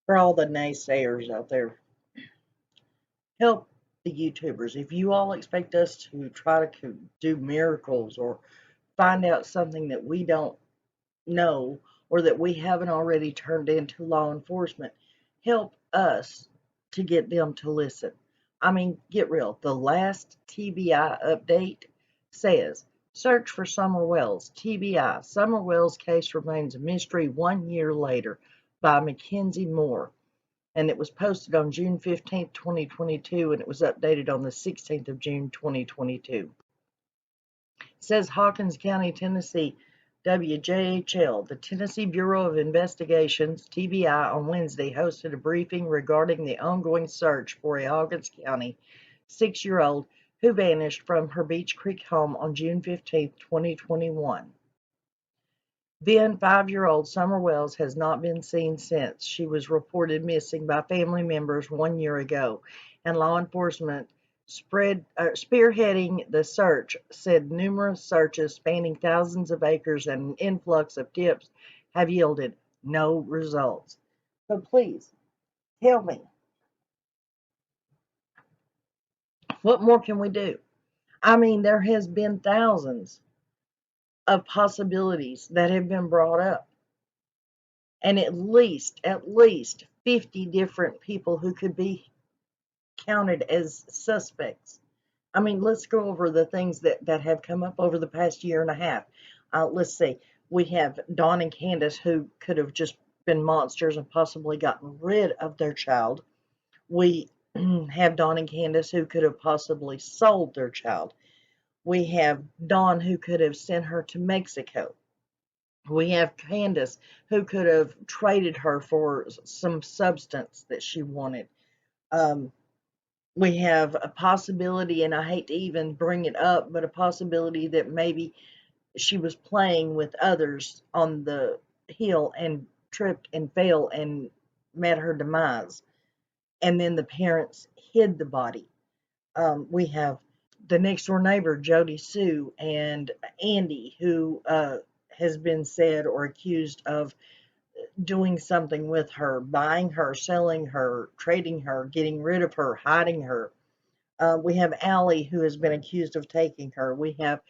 For all the naysayers out there, help the YouTubers. If you all expect us to try to do miracles or find out something that we don't know or that we haven't already turned into law enforcement, help us to get them to listen. I mean, get real. The last TBI update says search for summerwells. TBI. Summerwells case remains a mystery 1 year later by Mackenzie Moore. And it was posted on June 15th, 2022, and it was updated on the 16th of June, 2022. It says Hawkins County, Tennessee, WJHL. The Tennessee Bureau of Investigations, TBI, on Wednesday hosted a briefing regarding the ongoing search for a Hawkins County 6-year-old who vanished from her Beech Creek home on June 15th, 2021. Then 5-year-old Summer Wells has not been seen since. She was reported missing by family members 1 year ago, and law enforcement spearheading the search said numerous searches spanning thousands of acres and an influx of tips have yielded no results. So please, tell me, what more can we do? I mean, there has been thousands of possibilities that have been brought up, and at least 50 different people who could be counted as suspects. I mean, let's go over the things that have come up over the past year and a half. Let's see. We have Dawn and Candace, who could have just been monsters and possibly gotten rid of their child. We have Dawn and Candace, who could have possibly sold their child. We have Dawn, who could have sent her to Mexico. We have Candace, who could have traded her for some substance that she wanted. Um, we have a possibility, and I hate to even bring it up, but a possibility that maybe she was playing with others on the hill and tripped and fell and met her demise. And then the parents hid the body. We have the next door neighbor, Jody Sue, and Andy, who has been said or accused of doing something with her, buying her, selling her, trading her, getting rid of her, hiding her. We have Allie, who has been accused of taking her. We have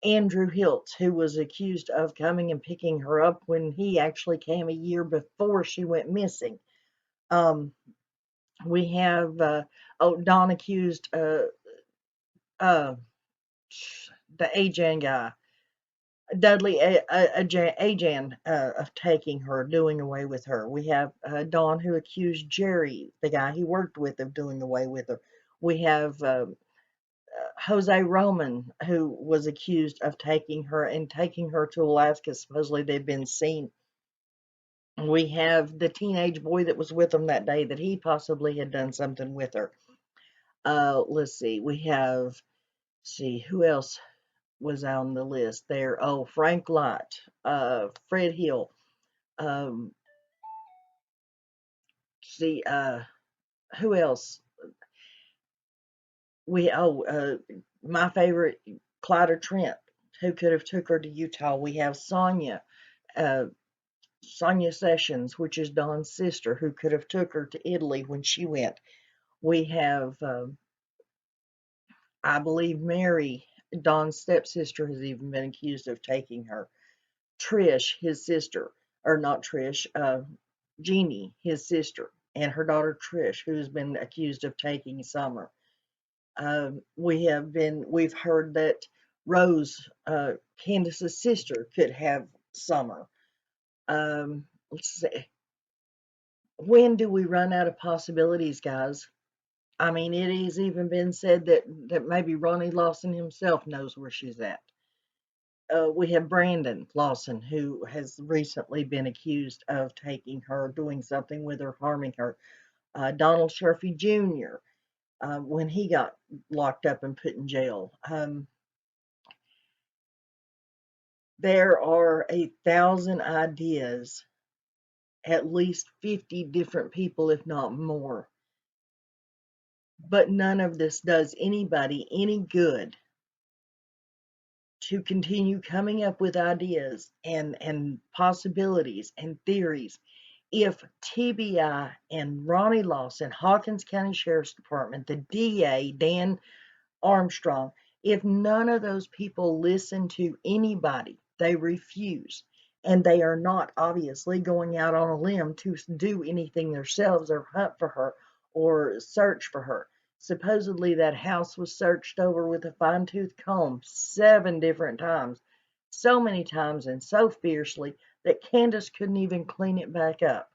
Andrew Hiltz, who was accused of coming and picking her up when he actually came a year before she went missing. Um, we have Don accused uh, the Ajan guy, Dudley Ajan, of taking her, doing away with her. We have Don, who accused Jerry, the guy he worked with, of doing away with her. We have Jose Roman, who was accused of taking her and taking her to Alaska. Supposedly they've been seen. We have the teenage boy that was with them that day, that he possibly had done something with her. Let's see. See, who else was on the list there? Oh, Frank Light, Fred Hill. Um, see, who else? My favorite, Clyda Trent, who could have took her to Utah. We have uh, Sonia Sessions, which is Dawn's sister, who could have took her to Italy when she went. We have, I believe, Mary, Dawn's stepsister, has even been accused of taking her. Trish, his sister, or not Trish, Jeannie, his sister, and her daughter Trish, who's been accused of taking Summer. We've heard that Rose, Candace's sister, could have Summer. Let's see. When do we run out of possibilities, guys? I mean, it has even been said that maybe Ronnie Lawson himself knows where she's at. We have Brandon Lawson, who has recently been accused of taking her, doing something with her, harming her. Donald Sherfy Jr., when he got locked up and put in jail. There are 1,000 ideas, at least 50 different people, if not more. But none of this does anybody any good to continue coming up with ideas and possibilities and theories if TBI and Ronnie Lawson, Hawkins County Sheriff's Department, the DA, Dan Armstrong, if none of those people listen to anybody, they refuse. And they are not obviously going out on a limb to do anything themselves or hunt for her or search for her. Supposedly, that house was searched over with a fine tooth comb 7 different times, so many times and so fiercely that Candace couldn't even clean it back up.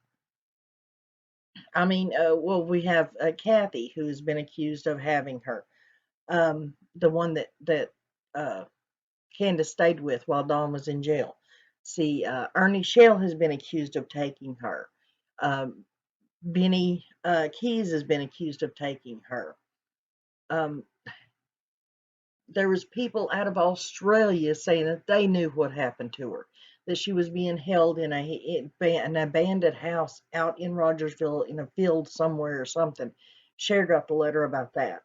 I mean, well, we have Kathy, who has been accused of having her. The one that uh, Candace stayed with while Dawn was in jail. See, Ernie Shell has been accused of taking her. Um, Benny Keys has been accused of taking her. Um, there was people out of Australia saying that they knew what happened to her, that she was being held in an abandoned house out in Rogersville in a field somewhere or something. Cher got the letter about that.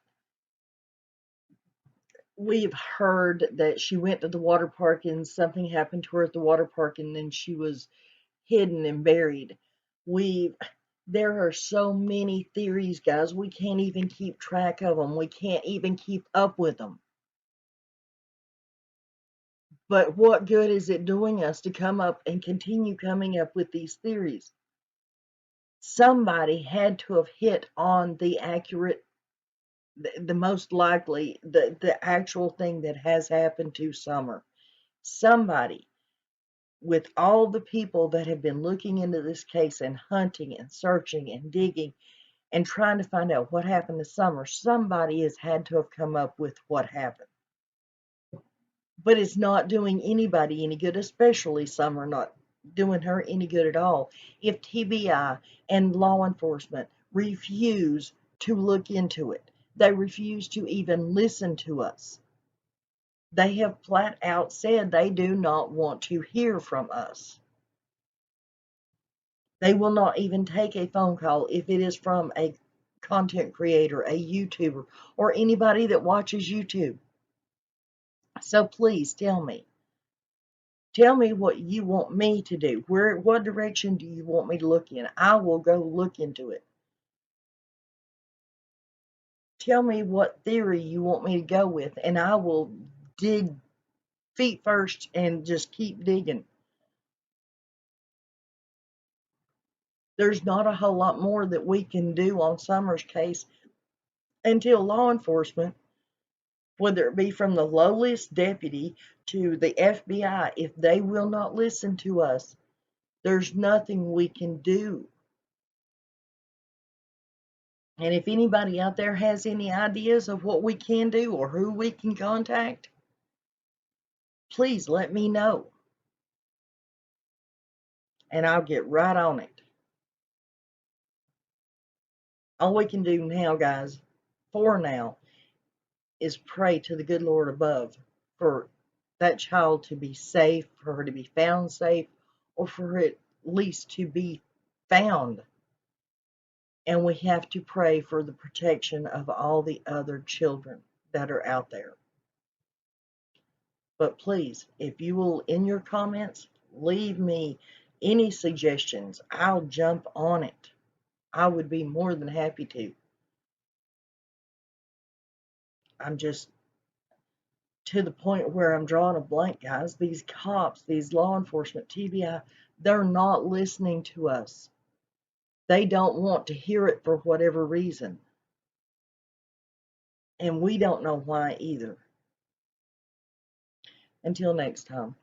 We've heard that she went to the water park and something happened to her at the water park and then she was hidden and buried. There are so many theories, guys. We can't even keep track of them. We can't even keep up with them. But what good is it doing us to come up and continue coming up with these theories? Somebody had to have hit on the accurate, the most likely, the actual thing that has happened to Summer. Somebody, with all the people that have been looking into this case and hunting and searching and digging and trying to find out what happened to Summer, somebody has had to have come up with what happened. But it's not doing anybody any good, especially Summer, not doing her any good at all. If TBI and law enforcement refuse to look into it, they refuse to even listen to us. They have flat out said they do not want to hear from us. They will not even take a phone call if it is from a content creator, a YouTuber, or anybody that watches YouTube. So please tell me. Tell me what you want me to do. What direction do you want me to look in? I will go look into it. Tell me what theory you want me to go with, and I will dig feet first and just keep digging. There's not a whole lot more that we can do on Summer's case until law enforcement, whether it be from the lowest deputy to the FBI, if they will not listen to us, there's nothing we can do. And if anybody out there has any ideas of what we can do or who we can contact, please let me know. And I'll get right on it. All we can do now, guys, for now, is pray to the good Lord above for that child to be safe, for her to be found safe, or for her at least to be found. And we have to pray for the protection of all the other children that are out there. But please, if you will, in your comments, leave me any suggestions. I'll jump on it. I would be more than happy to. I'm just to the point where I'm drawing a blank, guys. These cops, these law enforcement, TBI, they're not listening to us. They don't want to hear it for whatever reason. And we don't know why either. Until next time.